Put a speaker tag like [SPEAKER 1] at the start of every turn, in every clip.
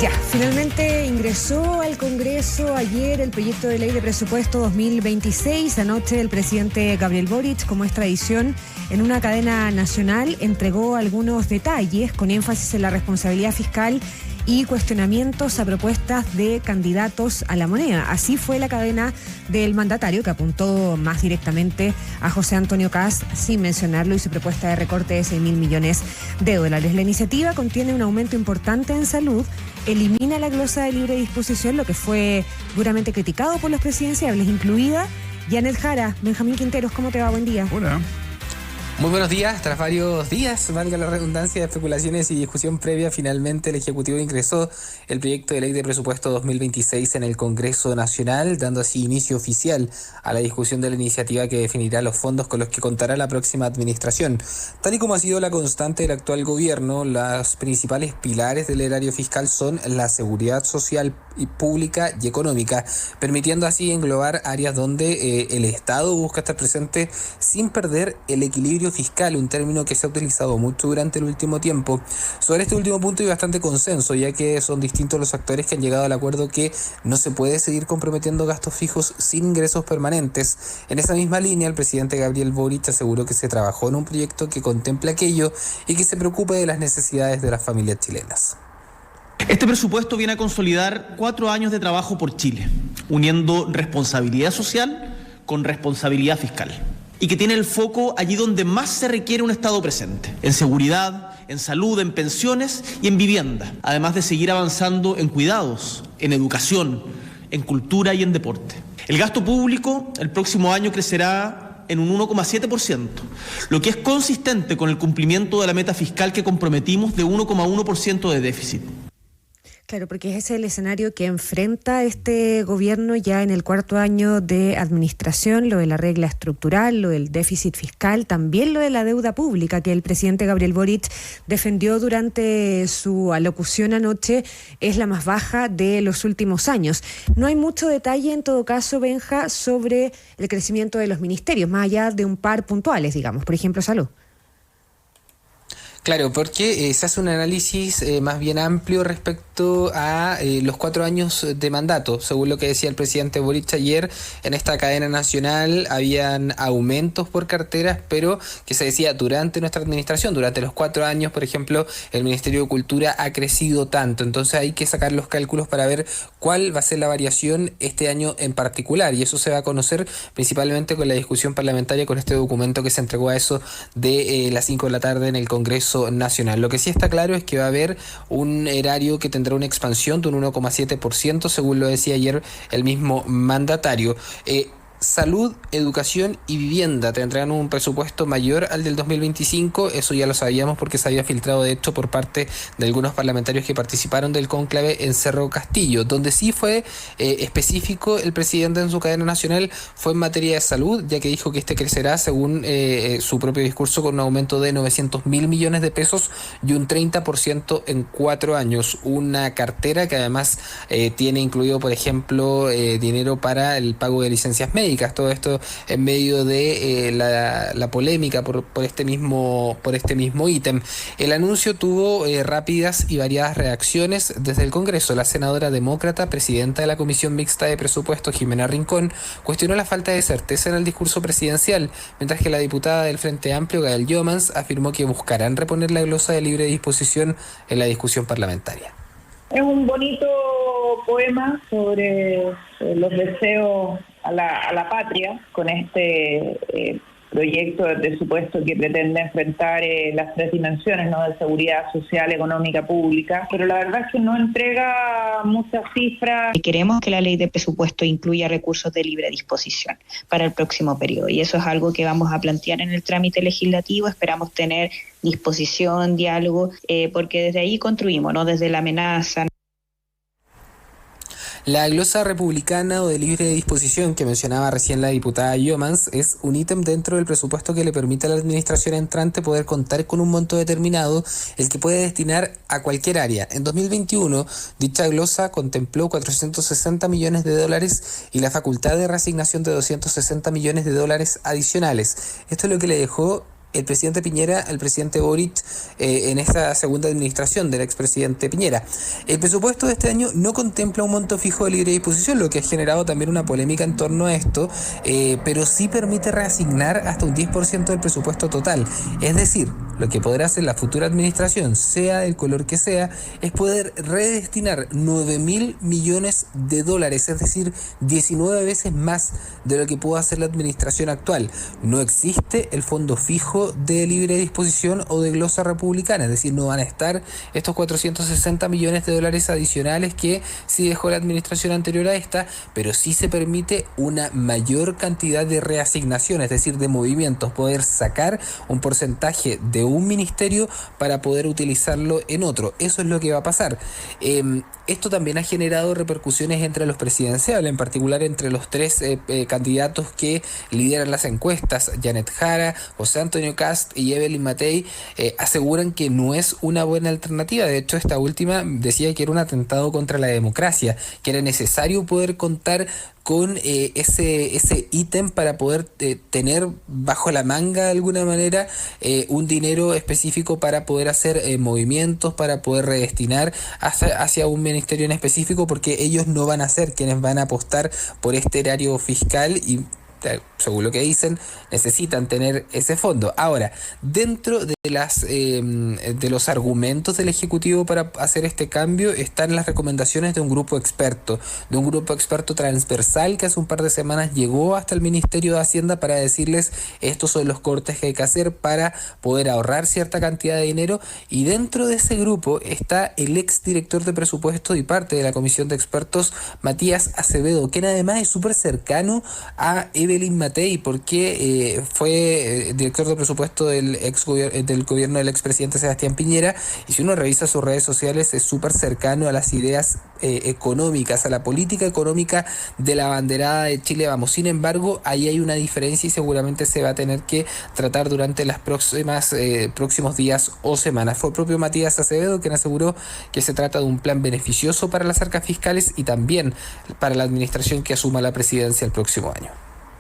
[SPEAKER 1] Ya, finalmente ingresó al Congreso ayer el proyecto de ley de presupuesto 2026. Anoche el presidente Gabriel Boric, como es tradición, en una cadena nacional entregó algunos detalles con énfasis en la responsabilidad fiscal y cuestionamientos a propuestas de candidatos a la moneda. Así fue la cadena del mandatario, que apuntó más directamente a José Antonio Kast, sin mencionarlo, y su propuesta de recorte de 6.000 millones de dólares. La iniciativa contiene un aumento importante en salud, elimina la glosa de libre disposición, lo que fue duramente criticado por los presidenciables, incluida Janet Jara. Benjamín Quinteros, ¿cómo te va? Buen día.
[SPEAKER 2] Hola.
[SPEAKER 3] Muy buenos días. Tras varios días, valga la redundancia, de especulaciones y discusión previa, finalmente el Ejecutivo ingresó el proyecto de ley de presupuesto 2026 en el Congreso Nacional, dando así inicio oficial a la discusión de la iniciativa que definirá los fondos con los que contará la próxima administración. Tal y como ha sido la constante del actual gobierno, los principales pilares del erario fiscal son la seguridad social y pública y económica, permitiendo así englobar áreas donde el Estado busca estar presente sin perder el equilibrio fiscal, un término que se ha utilizado mucho durante el último tiempo. Sobre este último punto hay bastante consenso, ya que son distintos los actores que han llegado al acuerdo que no se puede seguir comprometiendo gastos fijos sin ingresos permanentes. En esa misma línea, el presidente Gabriel Boric aseguró que se trabajó en un proyecto que contempla aquello y que se preocupe de las necesidades de las familias chilenas.
[SPEAKER 4] Este presupuesto viene a consolidar 4 años de trabajo por Chile, uniendo responsabilidad social con responsabilidad fiscal, y que tiene el foco allí donde más se requiere un Estado presente, en seguridad, en salud, en pensiones y en vivienda, además de seguir avanzando en cuidados, en educación, en cultura y en deporte. El gasto público el próximo año crecerá en un 1,7%, lo que es consistente con el cumplimiento de la meta fiscal que comprometimos de 1,1% de déficit.
[SPEAKER 1] Claro, porque ese es el escenario que enfrenta este gobierno ya en el 4.º año de administración, lo de la regla estructural, lo del déficit fiscal, también lo de la deuda pública, que el presidente Gabriel Boric defendió durante su alocución anoche, es la más baja de los últimos años. No hay mucho detalle, en todo caso, Benja, sobre el crecimiento de los ministerios, más allá de un par puntuales, digamos, por ejemplo, salud.
[SPEAKER 3] Claro, porque se hace un análisis más bien amplio respecto a los 4 años de mandato. Según lo que decía el presidente Boric ayer, en esta cadena nacional habían aumentos por carteras, pero que se decía durante nuestra administración, durante los 4 años, por ejemplo, el Ministerio de Cultura ha crecido tanto. Entonces hay que sacar los cálculos para ver cuál va a ser la variación este año en particular. Y eso se va a conocer principalmente con la discusión parlamentaria, con este documento que se entregó a eso de las 5 de la tarde en el Congreso Nacional. Lo que sí está claro es que va a haber un erario que tendrá una expansión de un 1,7%, según lo decía ayer el mismo mandatario. Salud, educación y vivienda tendrán un presupuesto mayor al del 2025, eso ya lo sabíamos porque se había filtrado de hecho por parte de algunos parlamentarios que participaron del cónclave en Cerro Castillo. Donde sí fue específico el presidente en su cadena nacional fue en materia de salud, ya que dijo que este crecerá según su propio discurso con un aumento de 900.000 millones de pesos y un 30% en 4 años, una cartera que además tiene incluido, por ejemplo, dinero para el pago de licencias médicas. Todo esto en medio de la polémica por este mismo ítem. El anuncio tuvo rápidas y variadas reacciones desde el Congreso. La senadora demócrata, presidenta de la Comisión Mixta de Presupuesto, Jimena Rincón, cuestionó la falta de certeza en el discurso presidencial, mientras que la diputada del Frente Amplio, Gael Jomans, afirmó que buscarán reponer la glosa de libre disposición en la discusión parlamentaria.
[SPEAKER 5] Es un bonito poema sobre los deseos a la patria, con este proyecto de presupuesto que pretende enfrentar las 3 dimensiones, ¿no?, de seguridad social, económica, pública, pero la verdad es que no entrega muchas cifras.
[SPEAKER 6] Queremos que la ley de presupuesto incluya recursos de libre disposición para el próximo periodo, y eso es algo que vamos a plantear en el trámite legislativo. Esperamos tener disposición, diálogo, porque desde ahí construimos, ¿no?, desde la amenaza.
[SPEAKER 3] La glosa republicana o de libre disposición que mencionaba recién la diputada Jomans es un ítem dentro del presupuesto que le permite a la administración entrante poder contar con un monto determinado, el que puede destinar a cualquier área. En 2021, dicha glosa contempló 460 millones de dólares y la facultad de reasignación de 260 millones de dólares adicionales. Esto es lo que le dejó el presidente Piñera al presidente Boric en esta segunda administración del expresidente Piñera. El presupuesto de este año no contempla un monto fijo de libre disposición, lo que ha generado también una polémica en torno a esto, pero sí permite reasignar hasta un 10% del presupuesto total. Es decir, lo que podrá hacer la futura administración, sea del color que sea, es poder redestinar 9.000 millones de dólares, es decir, 19 veces más de lo que pudo hacer la administración actual. No existe el fondo fijo de libre disposición o de glosa republicana, es decir, no van a estar estos 460 millones de dólares adicionales que sí dejó la administración anterior a esta, pero sí se permite una mayor cantidad de reasignación, es decir, de movimientos, poder sacar un porcentaje de un ministerio para poder utilizarlo en otro. Eso es lo que va a pasar. Esto también ha generado repercusiones entre los presidenciables, en particular entre los tres candidatos que lideran las encuestas. Janet Jara, José Antonio Kast y Evelyn Matei aseguran que no es una buena alternativa. De hecho, esta última decía que era un atentado contra la democracia, que era necesario poder contar con ese ítem para poder tener bajo la manga de alguna manera un dinero específico para poder hacer movimientos, para poder redestinar hacia un ministerio en específico, porque ellos no van a ser quienes van a apostar por este erario fiscal y, según lo que dicen, necesitan tener ese fondo. Ahora, dentro de los argumentos del Ejecutivo para hacer este cambio están las recomendaciones de un grupo experto transversal que hace un par de semanas llegó hasta el Ministerio de Hacienda para decirles estos son los cortes que hay que hacer para poder ahorrar cierta cantidad de dinero, y dentro de ese grupo está el exdirector de presupuesto y parte de la comisión de expertos, Matías Acevedo, quien además es súper cercano a Evelyn Matei, porque fue director de presupuesto del gobierno del expresidente Sebastián Piñera, y si uno revisa sus redes sociales es súper cercano a las ideas económicas, a la política económica de la banderada de Chile Vamos. Sin embargo, ahí hay una diferencia y seguramente se va a tener que tratar durante las próximos días o semanas. Fue el propio Matías Acevedo quien aseguró que se trata de un plan beneficioso para las arcas fiscales y también para la administración que asuma la presidencia el próximo año.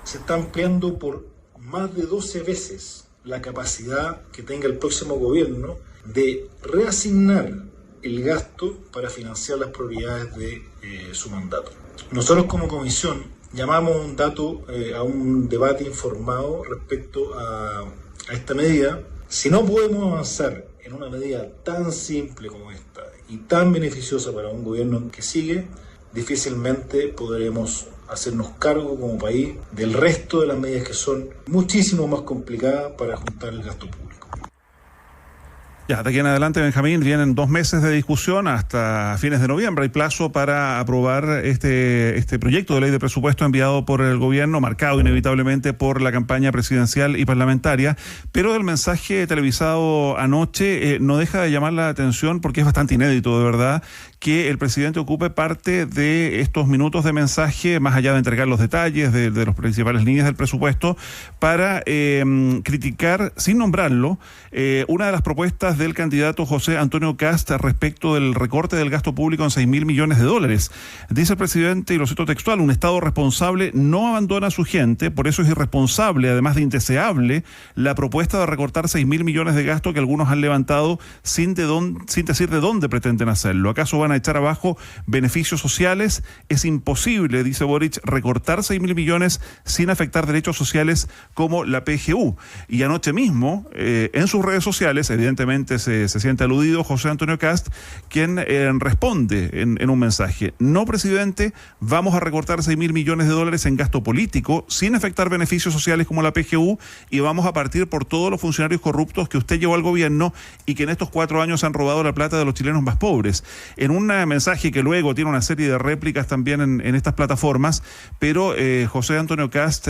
[SPEAKER 2] Se está ampliando por más de 12 veces la capacidad que tenga el próximo gobierno de reasignar el gasto para financiar las prioridades de su mandato. Nosotros como comisión llamamos a un debate informado respecto a esta medida. Si no podemos avanzar en una medida tan simple como esta y tan beneficiosa para un gobierno que sigue, difícilmente podremos hacernos cargo como país del resto de las medidas que son muchísimo más complicadas para juntar el gasto público.
[SPEAKER 7] Ya, de aquí en adelante, Benjamín, vienen 2 meses de discusión hasta fines de noviembre. Hay plazo para aprobar este proyecto de ley de presupuesto enviado por el gobierno, marcado inevitablemente por la campaña presidencial y parlamentaria. Pero el mensaje televisado anoche no deja de llamar la atención porque es bastante inédito, de verdad, que el presidente ocupe parte de estos minutos de mensaje, más allá de entregar los detalles de las principales líneas del presupuesto, para criticar, sin nombrarlo, una de las propuestas del candidato José Antonio Kast respecto del recorte del gasto público en 6.000 millones de dólares. Dice el presidente, y lo cito textual: un Estado responsable no abandona a su gente, por eso es irresponsable, además de indeseable, la propuesta de recortar 6.000 millones de gasto que algunos han levantado sin decir de dónde pretenden hacerlo. ¿Acaso van a echar abajo beneficios sociales? Es imposible, dice Boric, recortar 6.000 millones sin afectar derechos sociales como la PGU. Y anoche mismo, en sus redes sociales, evidentemente se siente aludido José Antonio Kast, quien responde en un mensaje: no, presidente, vamos a recortar 6.000 millones de dólares en gasto político sin afectar beneficios sociales como la PGU, y vamos a partir por todos los funcionarios corruptos que usted llevó al gobierno y que en estos 4 años han robado la plata de los chilenos más pobres. En un mensaje que luego tiene una serie de réplicas también en estas plataformas, pero José Antonio Kast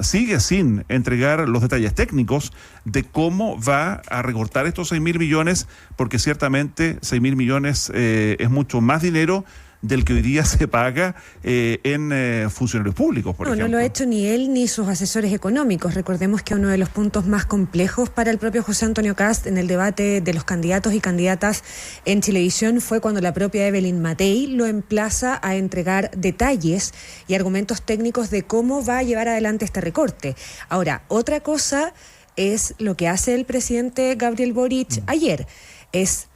[SPEAKER 7] sigue sin entregar los detalles técnicos de cómo va a recortar estos 6.000 millones, porque ciertamente 6.000 millones es mucho más dinero del que hoy día se paga en funcionarios públicos, por ejemplo. No lo ha
[SPEAKER 1] hecho ni él ni sus asesores económicos. Recordemos que uno de los puntos más complejos para el propio José Antonio Kast en el debate de los candidatos y candidatas en Chilevisión fue cuando la propia Evelyn Matei lo emplaza a entregar detalles y argumentos técnicos de cómo va a llevar adelante este recorte. Ahora, otra cosa es lo que hace el presidente Gabriel Boric ayer. Es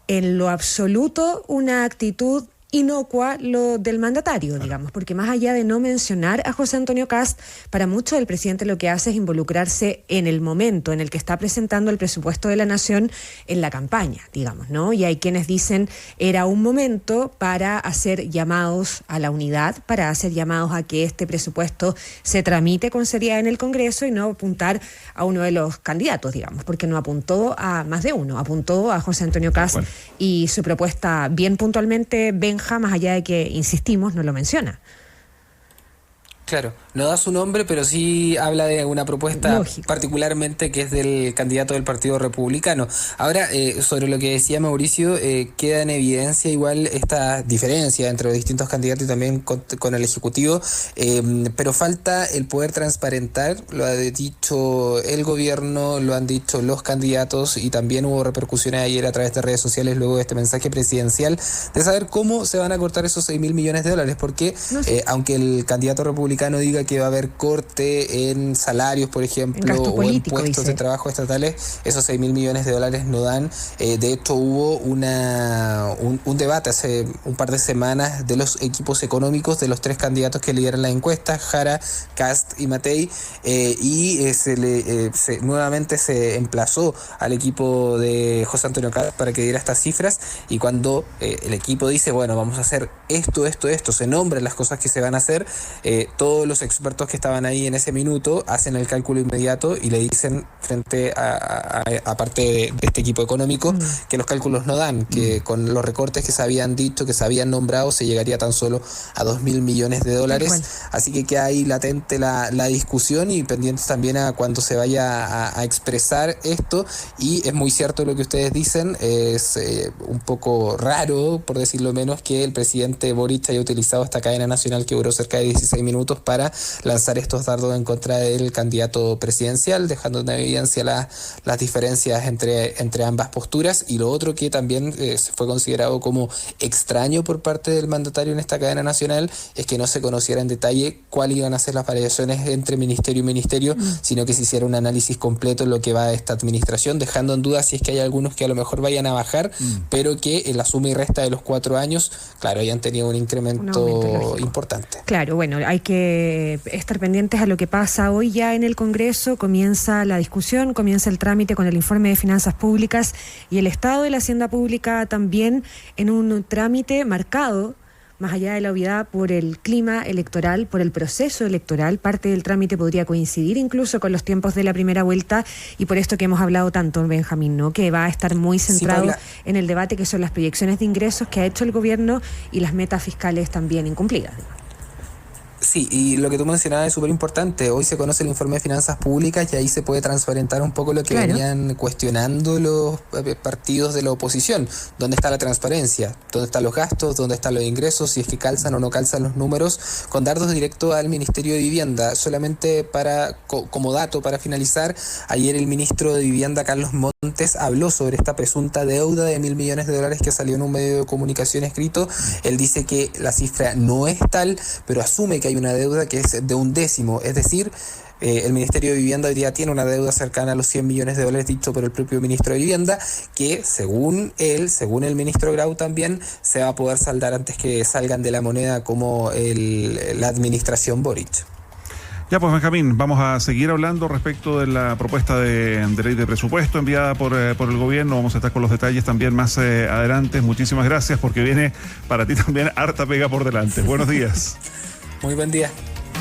[SPEAKER 1] en lo absoluto una actitud inocua lo del mandatario, digamos, porque más allá de no mencionar a José Antonio Kast, para mucho el presidente lo que hace es involucrarse en el momento en el que está presentando el presupuesto de la nación en la campaña, digamos, ¿no? Y hay quienes dicen era un momento para hacer llamados a la unidad, para hacer llamados a que este presupuesto se tramite con seriedad en el Congreso y no apuntar a uno de los candidatos, digamos, porque no apuntó a más de uno, apuntó a José Antonio Kast y su propuesta bien puntualmente más allá de que, insistimos, no lo menciona.
[SPEAKER 3] Claro, no da su nombre, pero sí habla de una propuesta lógico, particularmente que es del candidato del Partido Republicano. Ahora, sobre lo que decía Mauricio, queda en evidencia igual esta diferencia entre los distintos candidatos y también con el Ejecutivo, pero falta el poder transparentar, lo ha dicho el gobierno, lo han dicho los candidatos y también hubo repercusiones ayer a través de redes sociales luego de este mensaje presidencial de saber cómo se van a cortar esos 6.000 millones de dólares, porque no sé, aunque el candidato republicano diga que va a haber corte en salarios, por ejemplo, o en puestos de trabajo estatales, esos 6.000 millones de dólares no dan. De hecho, hubo un debate hace un par de semanas de los equipos económicos de los tres candidatos que lideran la encuesta, Jara, Kast y Matei, y nuevamente se emplazó al equipo de José Antonio Kast para que diera estas cifras, y cuando el equipo dice, bueno, vamos a hacer esto, se nombran las cosas que se van a hacer, todos los expertos que estaban ahí en ese minuto hacen el cálculo inmediato y le dicen frente a parte de este equipo económico que los cálculos no dan, que con los recortes que se habían dicho, que se habían nombrado, se llegaría tan solo a 2.000 millones de dólares. Así que queda ahí latente la discusión y pendientes también a cuando se vaya a expresar esto. Y es muy cierto lo que ustedes dicen, es un poco raro, por decirlo menos, que el presidente Boric haya utilizado esta cadena nacional que duró cerca de 16 minutos para lanzar estos dardos en contra del candidato presidencial, dejando en evidencia las diferencias entre ambas posturas. Y lo otro que también fue considerado como extraño por parte del mandatario en esta cadena nacional es que no se conociera en detalle cuáles iban a ser las variaciones entre ministerio y ministerio, sino que se hiciera un análisis completo en lo que va a esta administración, dejando en duda si es que hay algunos que a lo mejor vayan a bajar, pero que en la suma y resta de los 4 años, claro, hayan tenido un incremento importante.
[SPEAKER 1] Claro, bueno, hay que estar pendientes a lo que pasa hoy ya en el Congreso. Comienza la discusión, comienza el trámite con el informe de finanzas públicas y el estado de la hacienda pública también en un trámite marcado, más allá de la obviedad, por el clima electoral, por el proceso electoral. Parte del trámite podría coincidir incluso con los tiempos de la primera vuelta y por esto que hemos hablado tanto, Benjamín, ¿no? Que va a estar muy centrado en el debate que son las proyecciones de ingresos que ha hecho el gobierno y las metas fiscales también incumplidas.
[SPEAKER 3] Sí, y lo que tú mencionabas es súper importante. Hoy se conoce el informe de finanzas públicas y ahí se puede transparentar un poco lo que venían cuestionando los partidos de la oposición. ¿Dónde está la transparencia? ¿Dónde están los gastos? ¿Dónde están los ingresos? Si es que calzan o no calzan los números. Con dardos directo al Ministerio de Vivienda. Solamente como dato para finalizar, ayer el ministro de Vivienda, Carlos Montes, habló sobre esta presunta deuda de 1.000 millones de dólares que salió en un medio de comunicación escrito. Él dice que la cifra no es tal, pero asume que hay una deuda que es de 1/10, es decir, el Ministerio de Vivienda hoy día tiene una deuda cercana a los 100 millones de dólares, dicho por el propio ministro de Vivienda, que según el ministro Grau también, se va a poder saldar antes que salgan de la moneda como la administración Boric.
[SPEAKER 7] Ya pues, Benjamín, vamos a seguir hablando respecto de la propuesta de ley de presupuesto enviada por el gobierno. Vamos a estar con los detalles también más adelante. Muchísimas gracias porque viene para ti también harta pega por delante. Buenos días.
[SPEAKER 3] Muy buen día.